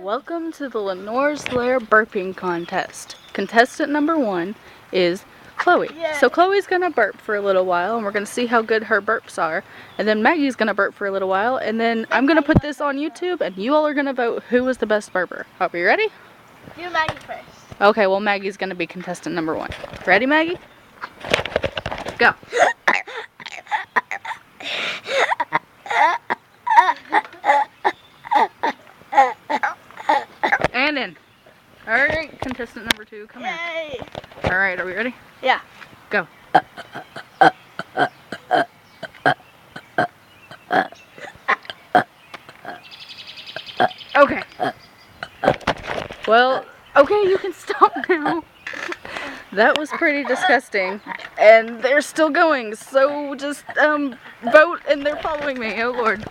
Welcome to the Lenore's Lair Burping Contest. Contestant number 1 is Chloe. Yay. So Chloe's gonna burp for a little while and we're gonna see how good her burps are. And then Maggie's gonna burp for a little while and then I'm gonna put this on YouTube and you all are gonna vote who was the best burper. Are we ready? Do Maggie first. Okay, well Maggie's gonna be contestant number 1. Ready, Maggie? Go. And in. Alright, contestant number 2, come here. Yay! Alright, are we ready? Yeah. Go. Okay. Well, okay, you can stop now. That was pretty disgusting. And they're still going, so just vote and they're following me. Oh Lord.